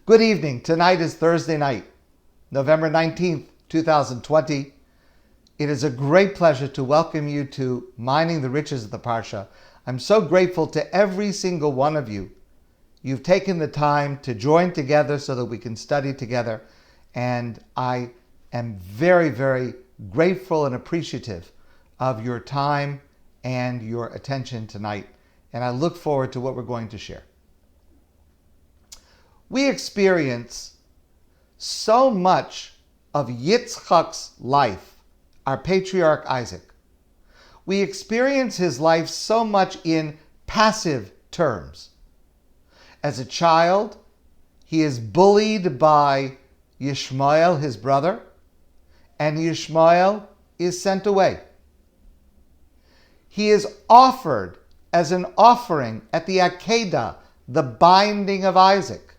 Good evening. Tonight is Thursday night, November 19th, 2020. It is a great pleasure to welcome you to Mining the Riches of the Parsha. I'm so grateful to every single one of you. You've taken the time to join together so that we can study together. And I am very, very grateful and appreciative of your time and your attention tonight. And I look forward to what we're going to share. We experience so much of Yitzchak's life, our patriarch Isaac. We experience his life so much in passive terms. As a child, he is bullied by Yishmael, his brother, and Yishmael is sent away. He is offered as an offering at the Akedah, the binding of Isaac,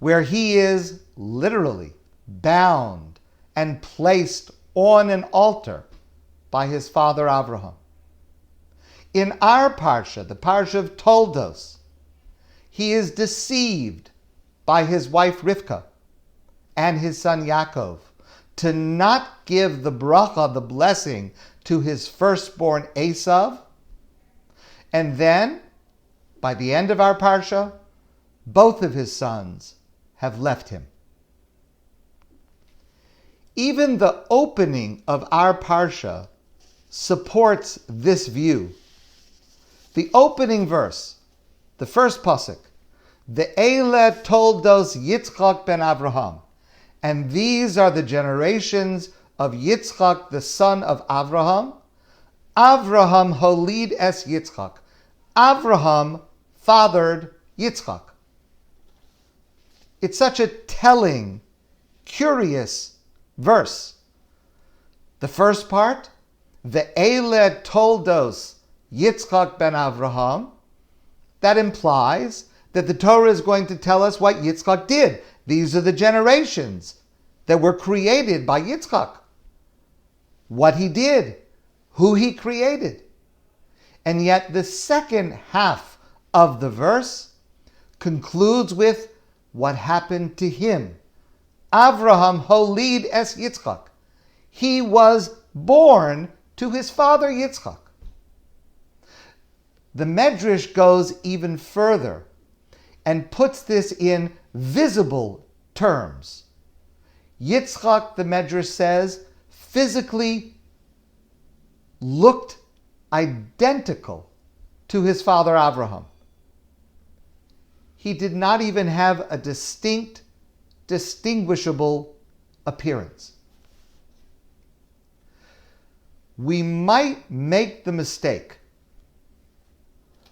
where he is literally bound and placed on an altar by his father Abraham. In our Parsha, the Parsha of Toldot, he is deceived by his wife Rivka and his son Yaakov to not give the bracha, the blessing, to his firstborn Esav. And then, by the end of our Parsha, both of his sons have left him. Even the opening of our Parsha supports this view. The opening verse, the first pasuk, Ve'ele Toldos Yitzchak ben Avraham, and these are the generations of Yitzchak, the son of Avraham. Avraham holid es Yitzchak. Avraham fathered Yitzchak. It's such a telling, curious verse. The first part, Ve'ele Toldos Yitzchak ben Avraham, that implies that the Torah is going to tell us what Yitzchak did. These are the generations that were created by Yitzchak. What he did, who he created. And yet the second half of the verse concludes with what happened to him. Avraham holid es Yitzchak. He was born to his father Yitzchak. The Medrash goes even further and puts this in visible terms. Yitzchak, the Medrash says, physically looked identical to his father Avraham. He did not even have a distinct, distinguishable appearance. We might make the mistake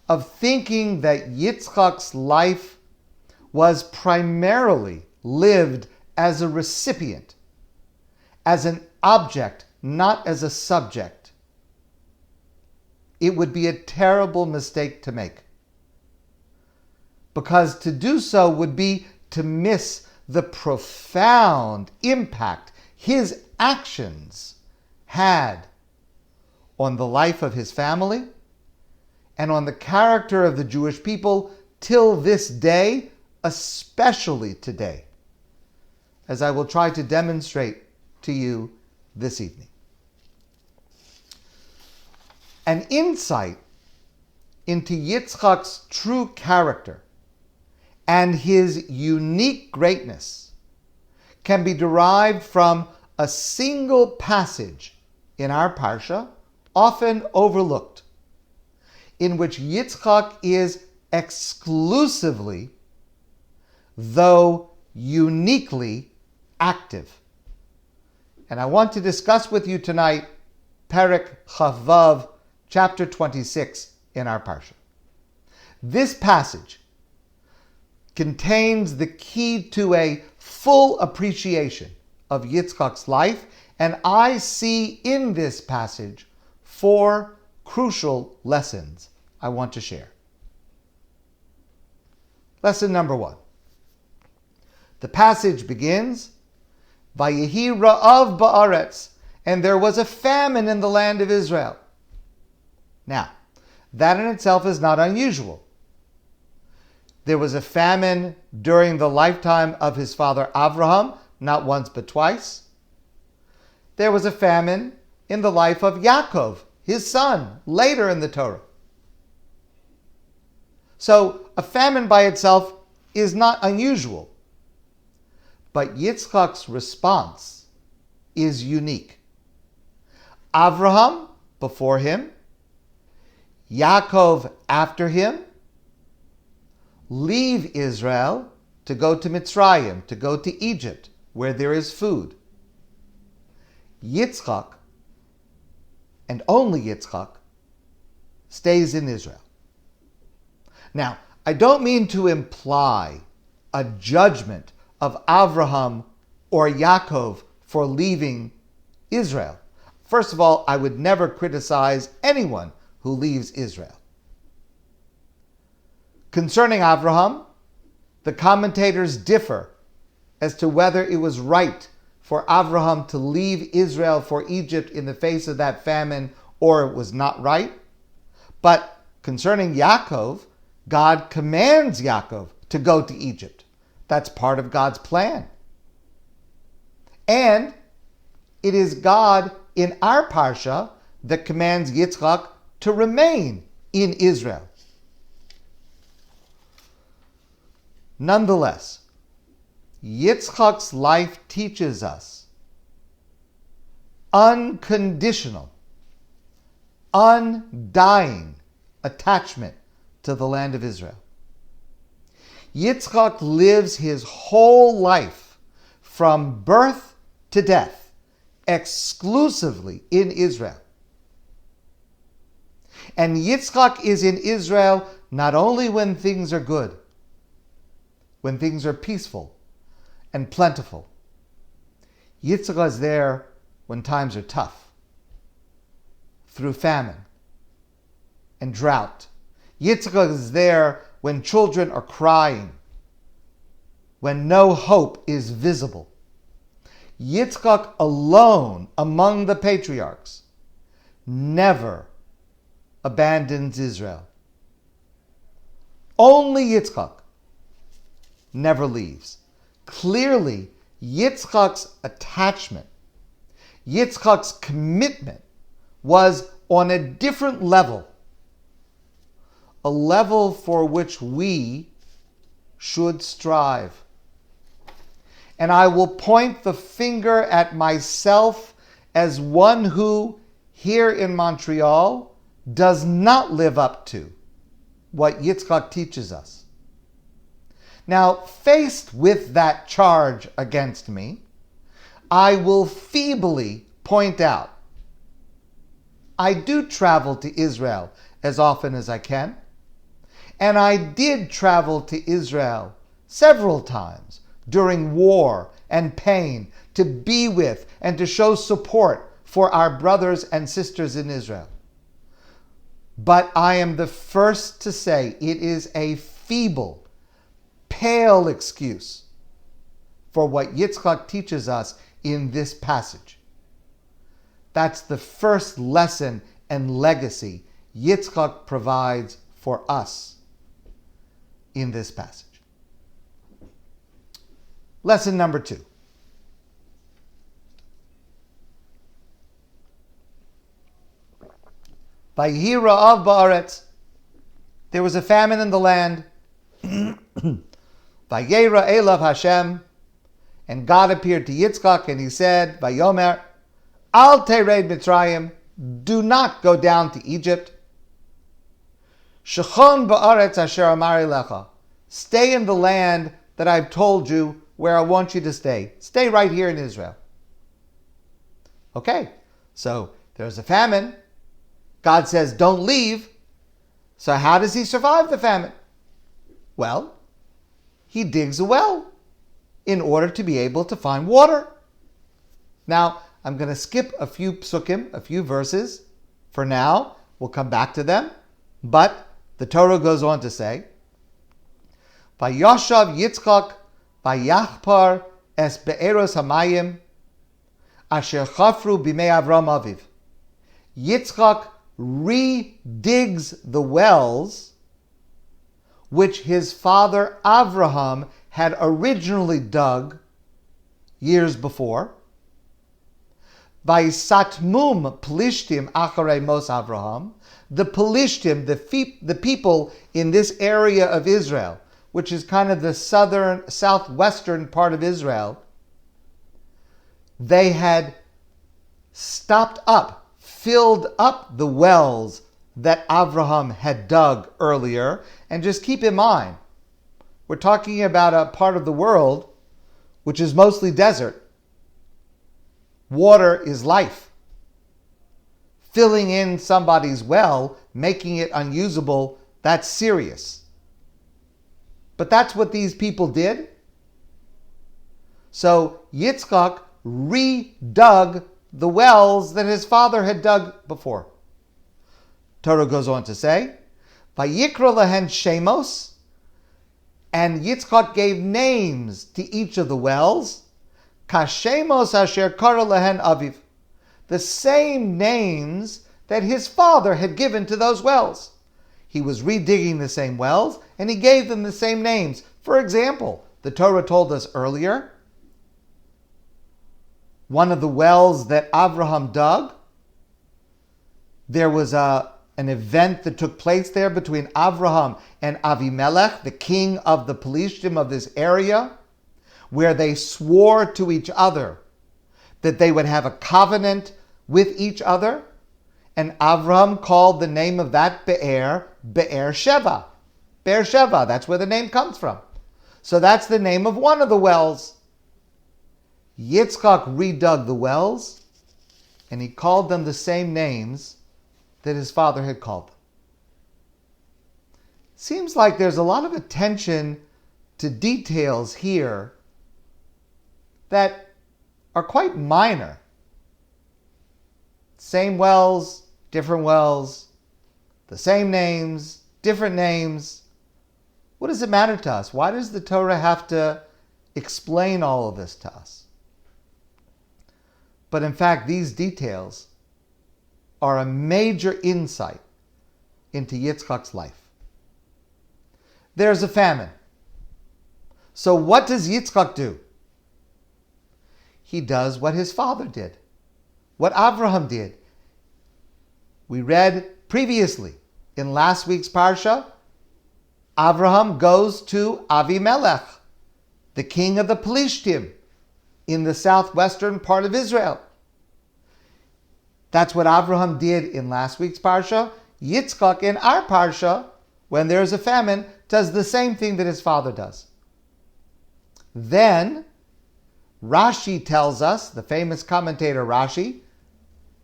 of thinking that Yitzchak's life was primarily lived as a recipient, as an object, not as a subject. It would be a terrible mistake to make, because to do so would be to miss the profound impact his actions had on the life of his family and on the character of the Jewish people till this day, especially today, as I will try to demonstrate to you this evening. An insight into Yitzchak's true character and his unique greatness can be derived from a single passage in our Parsha, often overlooked, in which Yitzchak is exclusively, though uniquely, active. And I want to discuss with you tonight Perek Chavav, chapter 26 in our Parsha. This passage contains the key to a full appreciation of Yitzchak's life, and I see in this passage 4 crucial lessons I want to share. Lesson number 1. The passage begins, Vayehi ra'av ba'aretz, and there was a famine in the land of Israel. Now, that in itself is not unusual. There was a famine during the lifetime of his father Avraham, not once but twice. There was a famine in the life of Yaakov, his son, later in the Torah. So a famine by itself is not unusual. But Yitzchak's response is unique. Avraham before him, Yaakov after him, leave Israel to go to Mitzrayim, to go to Egypt, where there is food. Yitzchak, and only Yitzchak, stays in Israel. Now, I don't mean to imply a judgment of Avraham or Yaakov for leaving Israel. First of all, I would never criticize anyone who leaves Israel. Concerning Avraham, the commentators differ as to whether it was right for Avraham to leave Israel for Egypt in the face of that famine, or it was not right. But concerning Yaakov, God commands Yaakov to go to Egypt. That's part of God's plan. And it is God in our Parsha that commands Yitzchak to remain in Israel. Nonetheless, Yitzchak's life teaches us unconditional, undying attachment to the land of Israel. Yitzchak lives his whole life from birth to death exclusively in Israel. And Yitzchak is in Israel not only when things are good, when things are peaceful and plentiful. Yitzchak is there when times are tough, through famine and drought. Yitzchak is there when children are crying, when no hope is visible. Yitzchak alone among the patriarchs never abandons Israel. Only Yitzchak never leaves. Clearly, Yitzchak's attachment, Yitzchak's commitment was on a different level, a level for which we should strive. And I will point the finger at myself as one who, here in Montreal, does not live up to what Yitzchak teaches us. Now, faced with that charge against me, I will feebly point out, I do travel to Israel as often as I can, and I did travel to Israel several times during war and pain to be with and to show support for our brothers and sisters in Israel. But I am the first to say it is a feeble, pale excuse for what Yitzchak teaches us in this passage. That's the first lesson and legacy Yitzchak provides for us in this passage. Lesson number 2. Vayehi ra'av ba'aretz. There was a famine in the land. Vayera elav Hashem. And God appeared to Yitzchak and he said, Vayomer, Al tered Mitzrayim. Do not go down to Egypt. Shechon ba'aretz asher amari lecha. Stay in the land that I've told you where I want you to stay. Stay right here in Israel. Okay, so there's a famine. God says, don't leave. So how does he survive the famine? Well, he digs a well in order to be able to find water. Now, I'm going to skip a few psukim, a few verses. For now, we'll come back to them. But the Torah goes on to say, Vayoshav Yitzchak vayachpar es be'eros hamayim asher chafru bimei Avram aviv. Yitzchak redigs the wells which his father Avraham had originally dug years before. Vaisatmum Plishtim acharei mos Avraham. The Plishtim, the people in this area of Israel, which is kind of the southwestern part of Israel, they had filled up the wells that Avraham had dug earlier. And just keep in mind, we're talking about a part of the world which is mostly desert. Water is life. Filling in somebody's well, making it unusable, that's serious. But that's what these people did. So Yitzchak redug the wells that his father had dug before. Torah goes on to say, Vayikra lehen shemos, and Yitzchak gave names to each of the wells, kashemos asher kara lehen aviv, the same names that his father had given to those wells. He was redigging the same wells, and he gave them the same names. For example, the Torah told us earlier, one of the wells that Avraham dug, there was an event that took place there between Avraham and Avimelech, the king of the Pelishtim of this area, where they swore to each other that they would have a covenant with each other. And Avraham called the name of that Be'er Sheva. Be'er Sheva, that's where the name comes from. So that's the name of one of the wells. Yitzchak redug the wells, and he called them the same names that his father had called them. Seems like there's a lot of attention to details here that are quite minor. Same wells, different wells, the same names, different names. What does it matter to us? Why does the Torah have to explain all of this to us? But in fact, these details are a major insight into Yitzchak's life. There's a famine. So what does Yitzchak do? He does what his father did, what Avraham did. We read previously in last week's Parsha, Avraham goes to Avimelech, the king of the Pelishtim, in the southwestern part of Israel. That's what Avraham did in last week's Parsha. Yitzchak in our Parsha, when there's a famine, does the same thing that his father does. Then Rashi tells us, the famous commentator Rashi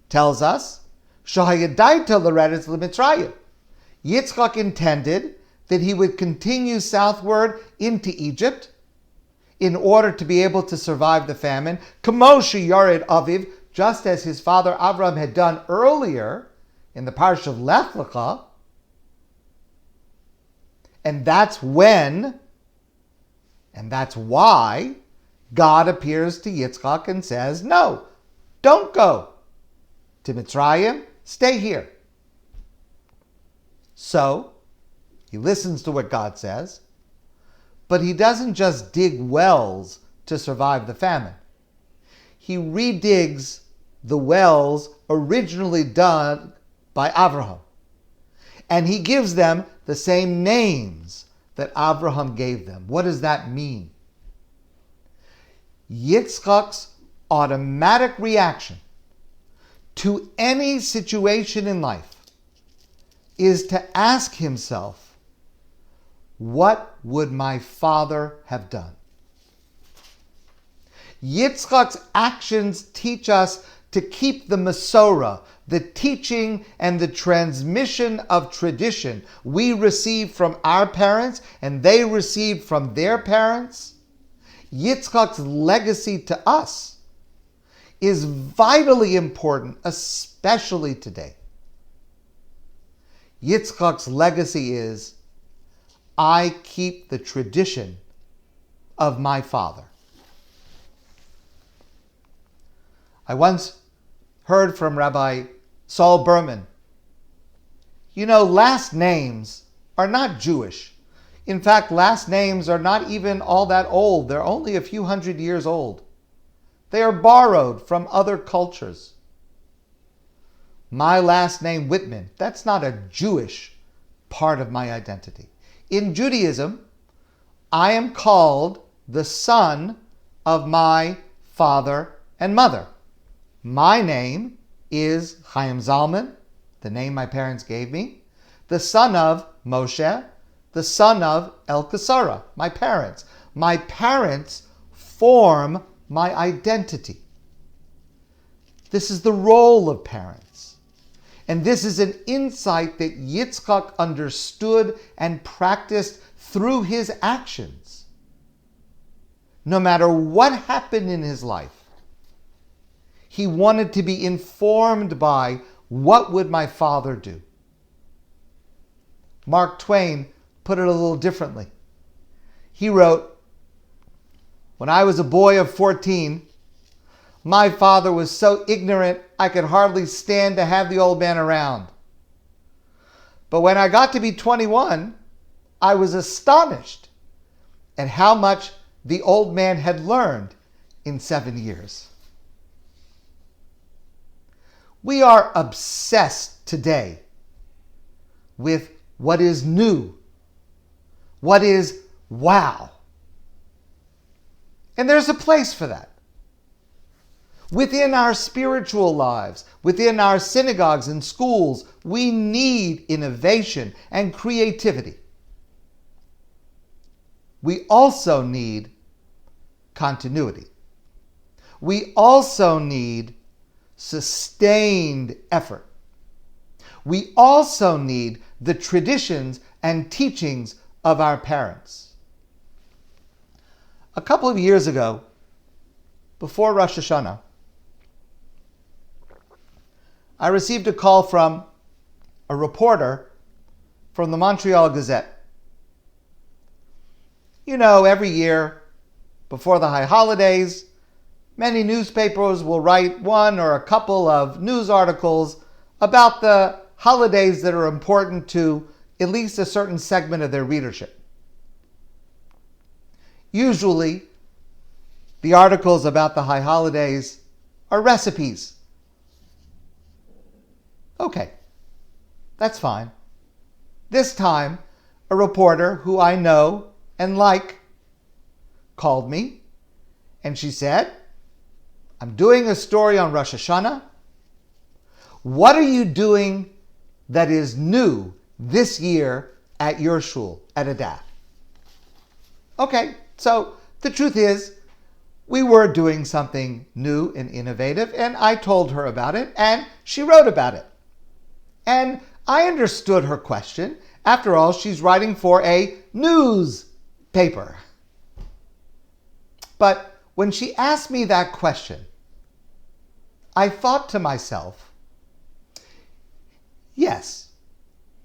tells us, Shahayadaita l'Eretz l'Mitzrayim. Yitzchak intended that he would continue southward into Egypt in order to be able to survive the famine, Kamoshi Yared Aviv, just as his father Avraham had done earlier in the Parsha of Lech Lecha. And that's when, and that's why, God appears to Yitzchak and says, no, don't go to Mitzrayim, stay here. So, he listens to what God says, but he doesn't just dig wells to survive the famine. He redigs the wells originally dug by Avraham. And he gives them the same names that Avraham gave them. What does that mean? Yitzchak's automatic reaction to any situation in life is to ask himself, what would my father have done? Yitzchak's actions teach us to keep the Masorah, the teaching and the transmission of tradition we receive from our parents and they received from their parents. Yitzchak's legacy to us is vitally important, especially today. Yitzchak's legacy is, I keep the tradition of my father. I once heard from Rabbi Saul Berman, last names are not Jewish. In fact, last names are not even all that old. They're only a few hundred years old. They are borrowed from other cultures. My last name, Whitman, that's not a Jewish part of my identity. In Judaism, I am called the son of my father and mother. My name is Chaim Zalman, the name my parents gave me, the son of Moshe, the son of El Kasara, my parents. My parents form my identity. This is the role of parents. And this is an insight that Yitzchak understood and practiced through his actions. No matter what happened in his life, he wanted to be informed by what would my father do. Mark Twain put it a little differently. He wrote, "When I was a boy of 14, my father was so ignorant I could hardly stand to have the old man around. But when I got to be 21, I was astonished at how much the old man had learned in 7 years." We are obsessed today with what is new, what is wow. And there's a place for that. Within our spiritual lives, within our synagogues and schools, we need innovation and creativity. We also need continuity. We also need sustained effort. We also need the traditions and teachings of our parents. A couple of years ago, before Rosh Hashanah, I received a call from a reporter from the Montreal Gazette. You know, every year before the high holidays, many newspapers will write one or a couple of news articles about the holidays that are important to at least a certain segment of their readership. Usually, the articles about the high holidays are recipes. Okay, that's fine. This time, a reporter who I know and like called me, and she said, "I'm doing a story on Rosh Hashanah. What are you doing that is new this year at your shul, at Adath?" Okay, so the truth is, we were doing something new and innovative, and I told her about it, and she wrote about it. And I understood her question. After all, she's writing for a newspaper. But when she asked me that question, I thought to myself, yes,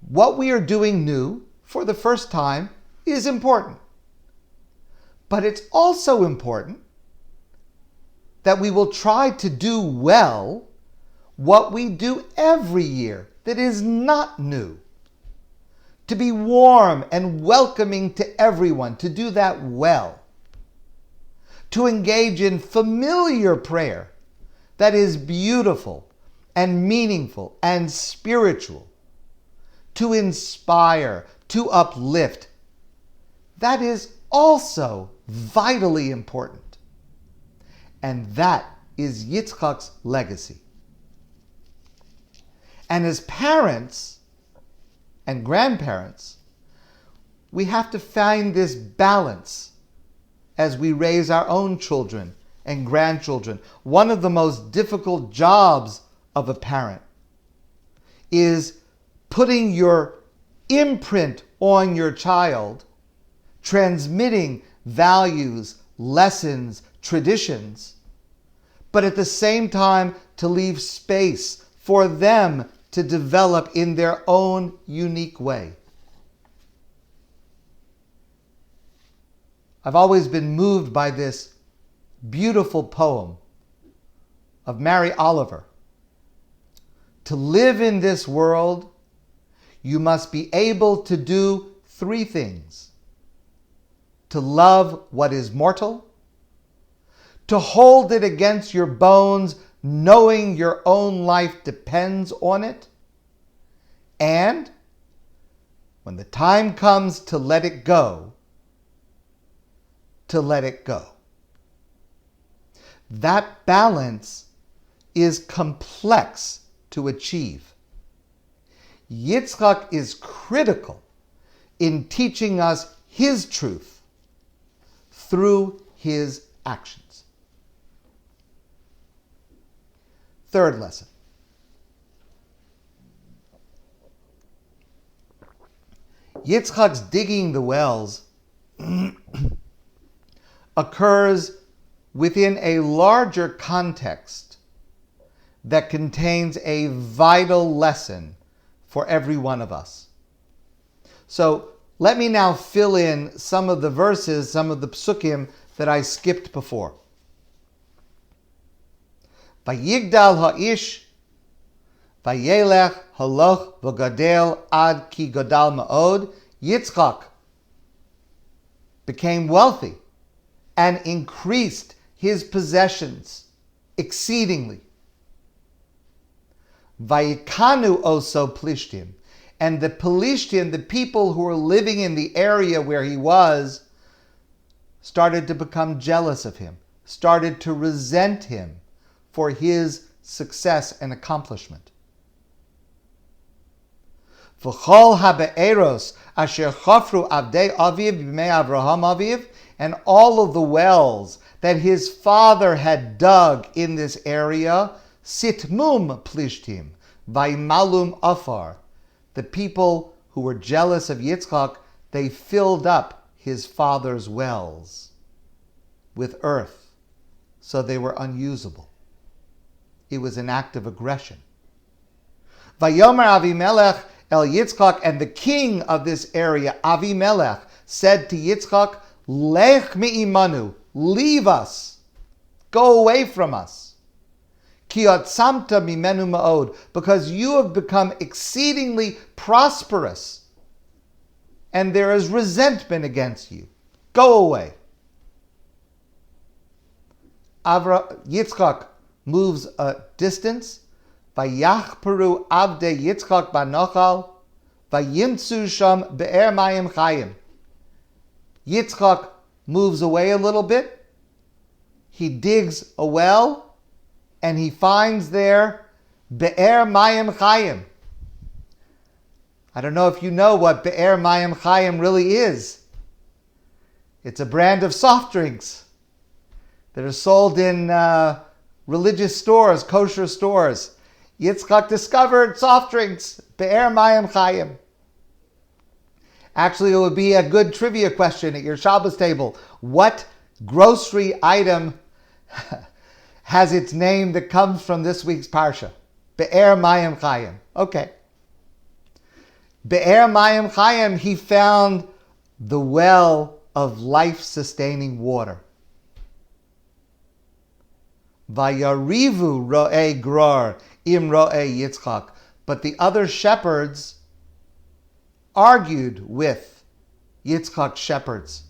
what we are doing new for the first time is important. But it's also important that we will try to do well what we do every year that is not new. To be warm and welcoming to everyone, to do that well. To engage in familiar prayer that is beautiful and meaningful and spiritual. To inspire, to uplift. That is also vitally important. And that is Yitzchak's legacy. And as parents and grandparents, we have to find this balance as we raise our own children and grandchildren. One of the most difficult jobs of a parent is putting your imprint on your child, transmitting values, lessons, traditions, but at the same time to leave space for them to develop in their own unique way. I've always been moved by this beautiful poem of Mary Oliver. To live in this world, you must be able to do 3 things. to love what is mortal, to hold it against your bones, knowing your own life depends on it, and when the time comes to let it go, to let it go. That balance is complex to achieve. Yitzchak is critical in teaching us his truth through his actions. Third lesson. Yitzchak's digging the wells occurs within a larger context that contains a vital lesson for every one of us. So let me now fill in some of the verses, some of the psukim that I skipped before. Vayigdal ha'ish, vayelech haloch v'gadel ad ki gadal ma'od. Yitzchak became wealthy and increased his possessions exceedingly. Vayikanu oso plishtim. And the Pelishtim, the people who were living in the area where he was, started to become jealous of him, started to resent him for his success and accomplishment. V'chol habe'eros asher chafru avdei aviv b'mei Avraham aviv, and all of the wells that his father had dug in this area, sitmum plishtim, vaymalum afar. The people who were jealous of Yitzchak, they filled up his father's wells with earth, so they were unusable. It was an act of aggression. Vayomer Avimelech el Yitzchak, and the king of this area, Avimelech, said to Yitzchak, Lech mi'imanu, leave us, go away from us. Ki atzamta mimenu ma'od, because you have become exceedingly prosperous, and there is resentment against you. Go away. Yitzchak moves a distance. Vayachperu avde Yitzchak banochal, vayimtzu sham be'er mayim chayim. Yitzchak moves away a little bit. He digs a well, and he finds there be'er mayim chayim. I don't know if you know what be'er mayim chayim really is. It's a brand of soft drinks that are sold in religious stores, kosher stores. Yitzchak discovered soft drinks, be'er mayim chayim. Actually, it would be a good trivia question at your Shabbos table. What grocery item has its name that comes from this week's Parsha? Be'er mayim chayim. Okay. Be'er mayim chayim, he found the well of life-sustaining water. Vayarivu ro'ei gror im ro'ei Yitzchak. But the other shepherds argued with Yitzchak's shepherds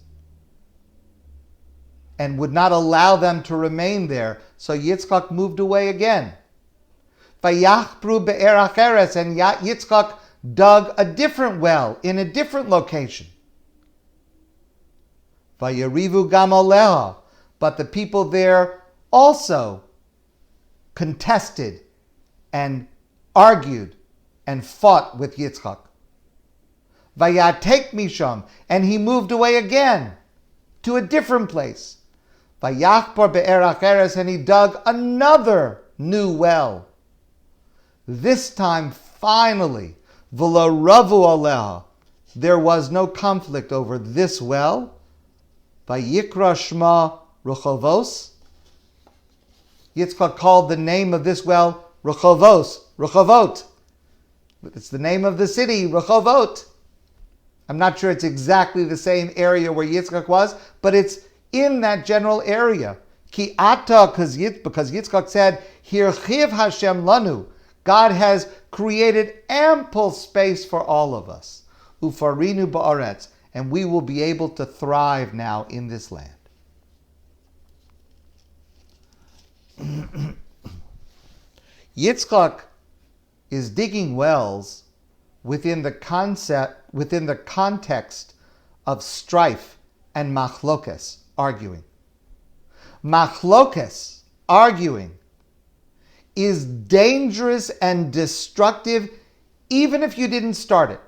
and would not allow them to remain there. So Yitzchak moved away again. Vayachpru be'er acheres, and Yitzchak dug a different well in a different location. Vayarivu gam aleha, but the people there also contested and argued and fought with Yitzchak. Vayatek misham, and he moved away again to a different place. Vayachpor be'er acheres, and he dug another new well. This time, finally, v'lo ravu aleha, there was no conflict over this well. Vayikra shma Rechovos. Yitzchak called the name of this well Rechovot. It's the name of the city, Rechovot. I'm not sure it's exactly the same area where Yitzchak was, but it's in that general area. Ki ata, because Yitzchak said, Hirchiv Hashem lanu, God has created ample space for all of us. Ufarinu ba'aretz, and we will be able to thrive now in this land. Yitzchak is digging wells within the context of strife and machlokes, arguing. Machlokes, arguing, is dangerous and destructive even if you didn't start it.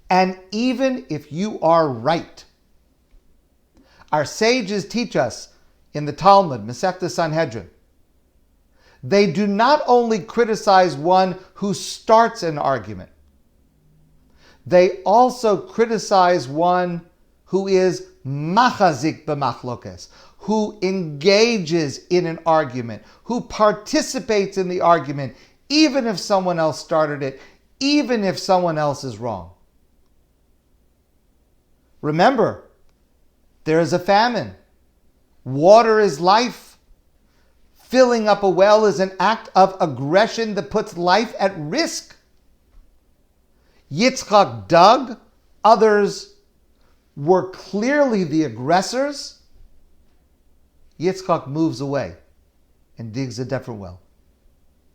And even if you are right. Our sages teach us in the Talmud, Masechta Sanhedrin, they do not only criticize one who starts an argument, they also criticize one who is machazik b'machlokes, who engages in an argument, who participates in the argument, even if someone else started it, even if someone else is wrong. Remember, there is a famine. Water is life. Filling up a well is an act of aggression that puts life at risk. Yitzchak dug. Others were clearly the aggressors. Yitzchak moves away and digs a different well.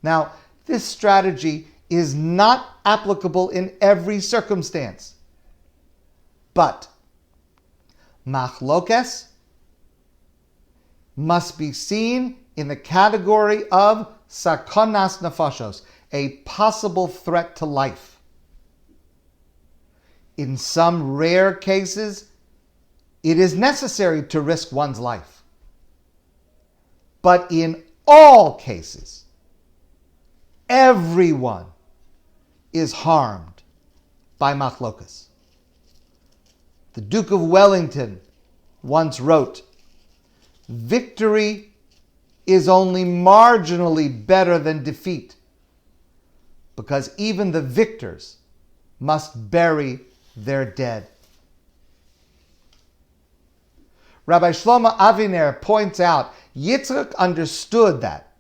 Now, this strategy is not applicable in every circumstance. But machlokes must be seen in the category of sakonas nefashos, a possible threat to life. In some rare cases, it is necessary to risk one's life. But in all cases, everyone is harmed by machlokes. The Duke of Wellington once wrote, "Victory is only marginally better than defeat, because even the victors must bury their dead." Rabbi Shlomo Aviner points out Yitzchak understood that.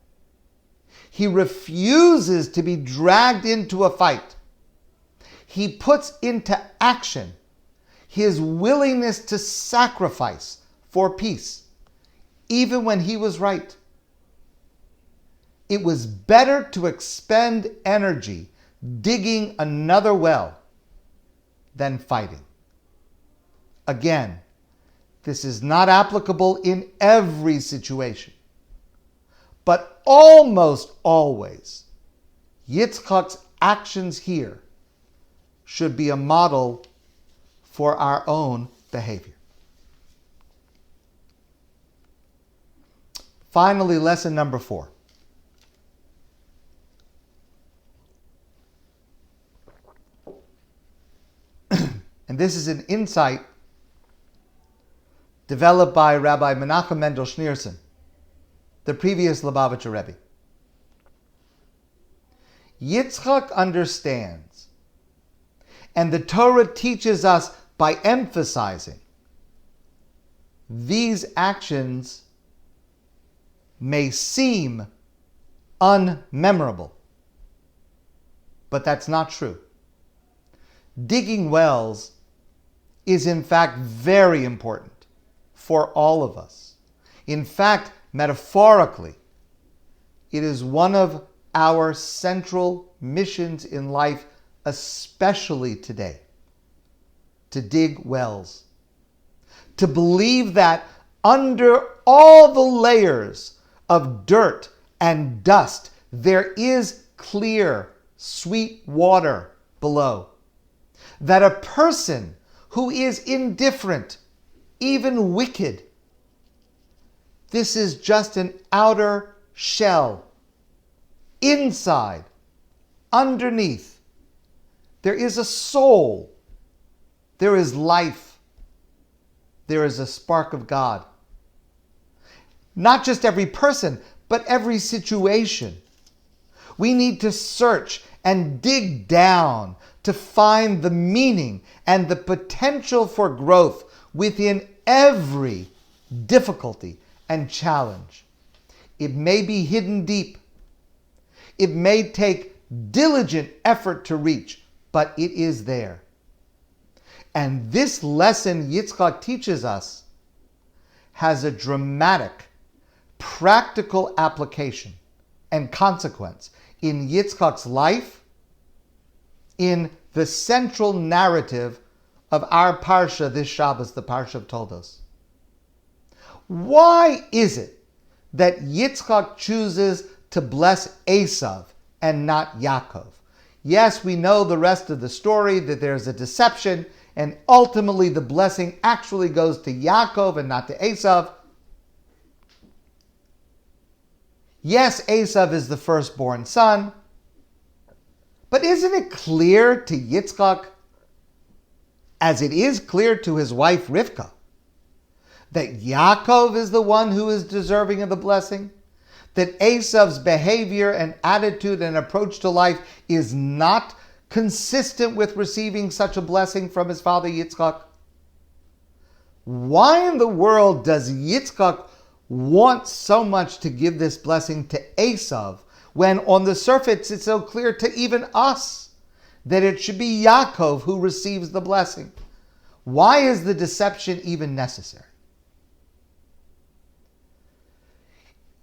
He refuses to be dragged into a fight. He puts into action his willingness to sacrifice for peace, even when he was right. It was better to expend energy digging another well than fighting. Again, this is not applicable in every situation, but almost always, Yitzchak's actions here should be a model for our own behavior. Finally, lesson number 4. And this is an insight developed by Rabbi Menachem Mendel Schneerson, the previous Lubavitcher Rebbe. Yitzchak understands, and the Torah teaches us by emphasizing, these actions may seem unmemorable, but that's not true. Digging wells is in fact very important for all of us. In fact, metaphorically, it is one of our central missions in life, especially today, to dig wells. To believe that under all the layers of dirt and dust, there is clear, sweet water below. That a person who is indifferent, even wicked, this is just an outer shell. Inside, underneath, there is a soul. There is life. There is a spark of God. Not just every person, but every situation. We need to search and dig down to find the meaning and the potential for growth within every difficulty and challenge. It may be hidden deep. It may take diligent effort to reach, but it is there. And this lesson Yitzchak teaches us has a dramatic, practical application and consequence in Yitzchak's life, in the central narrative of our Parsha this Shabbos, the Parsha of Toldot. Why is it that Yitzchak chooses to bless Esav and not Yaakov? Yes, we know the rest of the story, that there's a deception, and ultimately the blessing actually goes to Yaakov and not to Esav. Yes, Esav is the firstborn son, but isn't it clear to Yitzchak, as it is clear to his wife Rivka, that Yaakov is the one who is deserving of the blessing? That Esav's behavior and attitude and approach to life is not consistent with receiving such a blessing from his father Yitzchak? Why in the world does Yitzchak want so much to give this blessing to Esav, when on the surface it's so clear to even us that it should be Yaakov who receives the blessing? Why is the deception even necessary?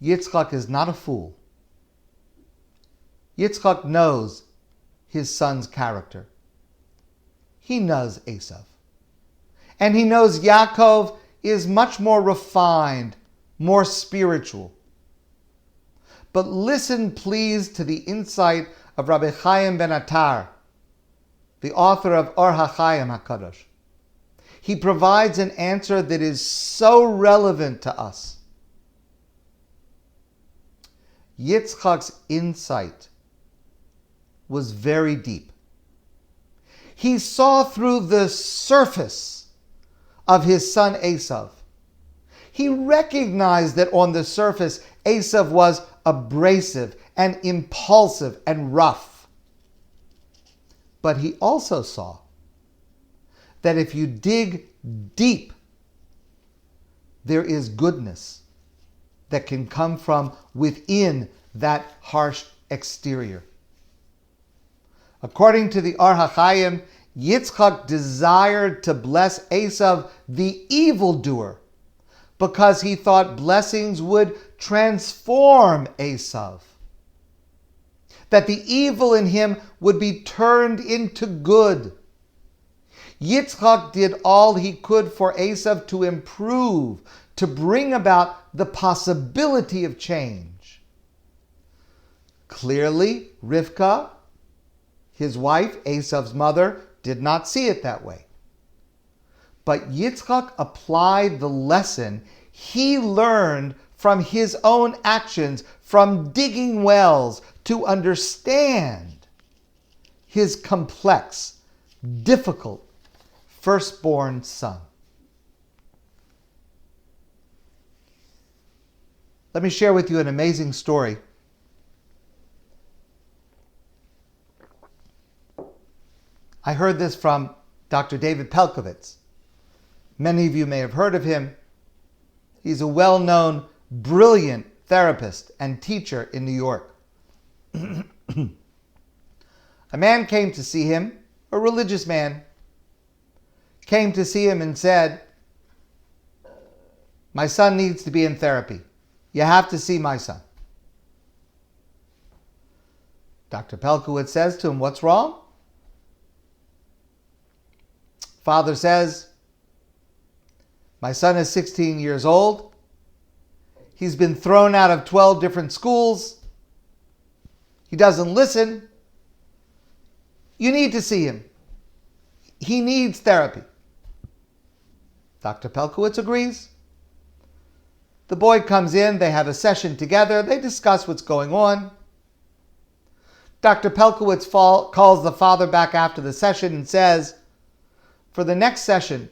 Yitzchak is not a fool. Yitzchak knows his son's character. He knows Esav. And he knows Yaakov is much more refined, more spiritual. But listen, please, to the insight of Rabbi Chaim ben Attar, the author of Or HaChaim HaKadosh. He provides an answer that is so relevant to us. Yitzchak's insight was very deep. He saw through the surface of his son Esav. He recognized that on the surface, Esav was abrasive and impulsive and rough. But he also saw that if you dig deep, there is goodness that can come from within that harsh exterior. According to the Or HaChaim, Yitzchak desired to bless Esav, the evildoer, because he thought blessings would transform Esav, that the evil in him would be turned into good. Yitzchak did all he could for Esav to improve, to bring about the possibility of change. Clearly, Rivka, his wife, Esav's mother, did not see it that way. But Yitzchak applied the lesson he learned from his own actions, from digging wells, to understand his complex, difficult firstborn son. Let me share with you an amazing story. I heard this from Dr. David Pelcovitz. Many of you may have heard of him. He's a well-known, brilliant therapist and teacher in New York. A man came to see him, a religious man, came to see him and said, "My son needs to be in therapy. You have to see my son." Dr. Pelcovitz says to him, "What's wrong?" Father says, "My son is 16 years old. He's been thrown out of 12 different schools. He doesn't listen. You need to see him. He needs therapy." Dr. Pelcovitz agrees. The boy comes in, they have a session together, they discuss what's going on. Dr. Pelcovitz calls the father back after the session and says, "For the next session,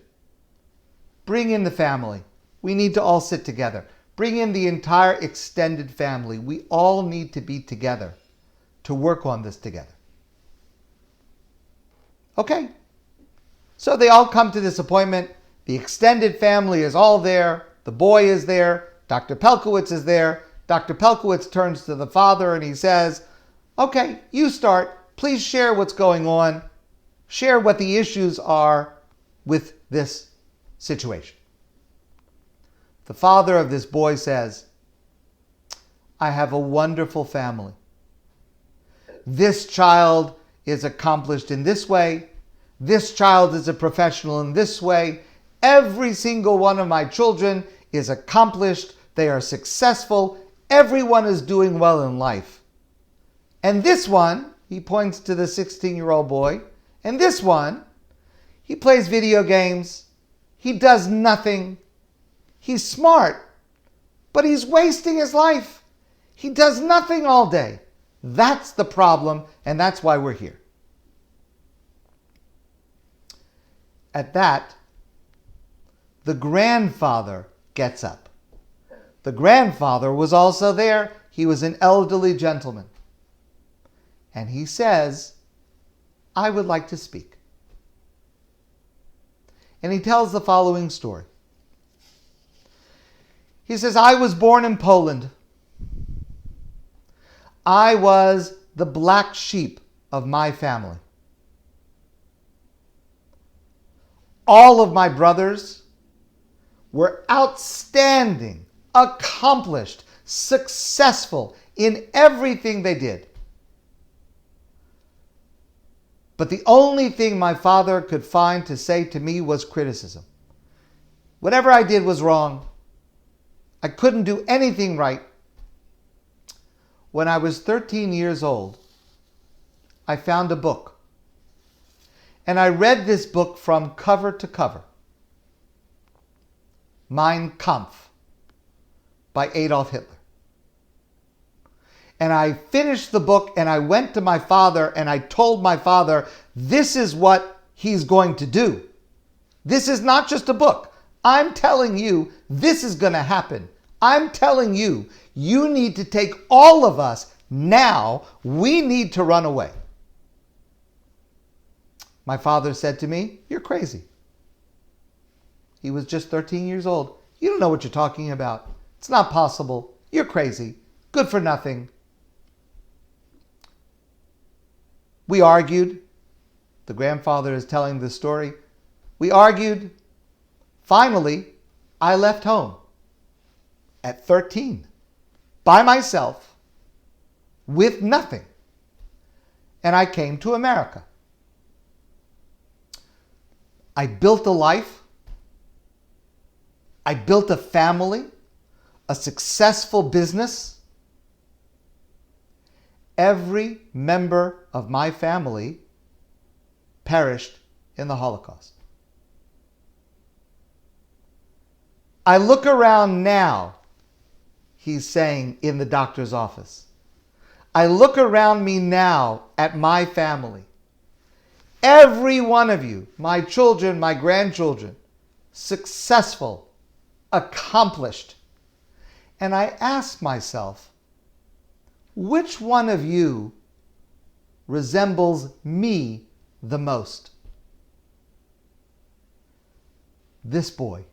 bring in the family. We need to all sit together. Bring in the entire extended family. We all need to be together to work on this together." Okay. So they all come to this appointment. The extended family is all there. The boy is there. Dr. Pelcovitz is there. Dr. Pelcovitz turns to the father and he says, "Okay, you start. Please share what's going on. Share what the issues are. with this situation. The father of this boy says, I have a wonderful family. This child is accomplished in this way. This child is a professional in this way. Every single one of my children is accomplished. They are successful. Everyone is doing well in life. And this one, he points to the 16-year-old boy, and this one, he plays video games. He does nothing. He's smart, but he's wasting his life. He does nothing all day. That's the problem, and that's why we're here. At that, the grandfather gets up. The grandfather was also there. He was an elderly gentleman. And he says, I would like to speak. And he tells the following story. He says, I was born in Poland. I was the black sheep of my family. All of my brothers were outstanding, accomplished, successful in everything they did. But the only thing my father could find to say to me was criticism. Whatever I did was wrong. I couldn't do anything right. When I was 13 years old, I found a book. And I read this book from cover to cover. Mein Kampf by Adolf Hitler. And I finished the book and I went to my father and I told my father, this is what he's going to do. This is not just a book. I'm telling you, this is going to happen. I'm telling you, you need to take all of us now. We need to run away. My father said to me, you're crazy. He was just 13 years old. You don't know what you're talking about. It's not possible. You're crazy. Good for nothing. We argued. The grandfather is telling the story. We argued. Finally, I left home at 13, by myself, with nothing. And I came to America. I built a life. I built a family, a successful business. Every member of my family perished in the Holocaust. I look around now, he's saying in the doctor's office. I look around me now at my family. Every one of you, my children, my grandchildren, successful, accomplished. And I ask myself, which one of you resembles me the most? This boy.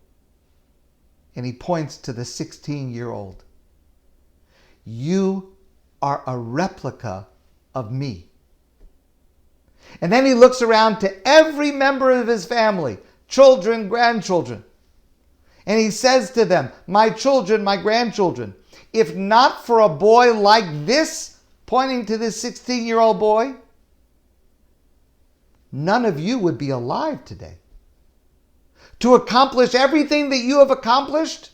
And he points to the 16-year-old. You are a replica of me. And then he looks around to every member of his family, children, grandchildren. And he says to them, my children, my grandchildren, if not for a boy like this, pointing to this 16-year-old boy, none of you would be alive today. To accomplish everything that you have accomplished,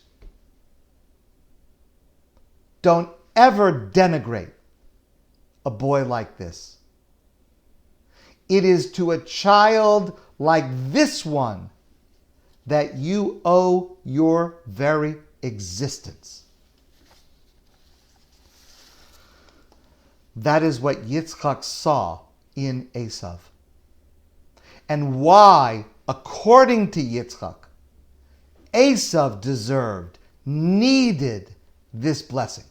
don't ever denigrate a boy like this. It is to a child like this one that you owe your very existence. That is what Yitzchak saw in Esav. And why, according to Yitzchak, Esav deserved, needed this blessing.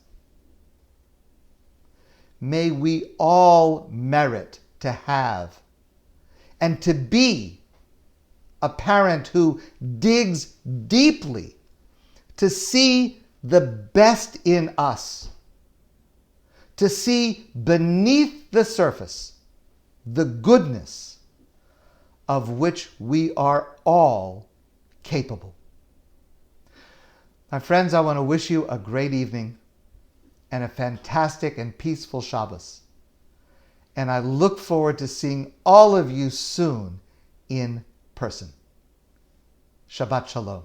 May we all merit to have and to be a parent who digs deeply to see the best in us, to see beneath the surface the goodness of which we are all capable. My friends, I want to wish you a great evening and a fantastic and peaceful Shabbos. And I look forward to seeing all of you soon in person. Shabbat Shalom.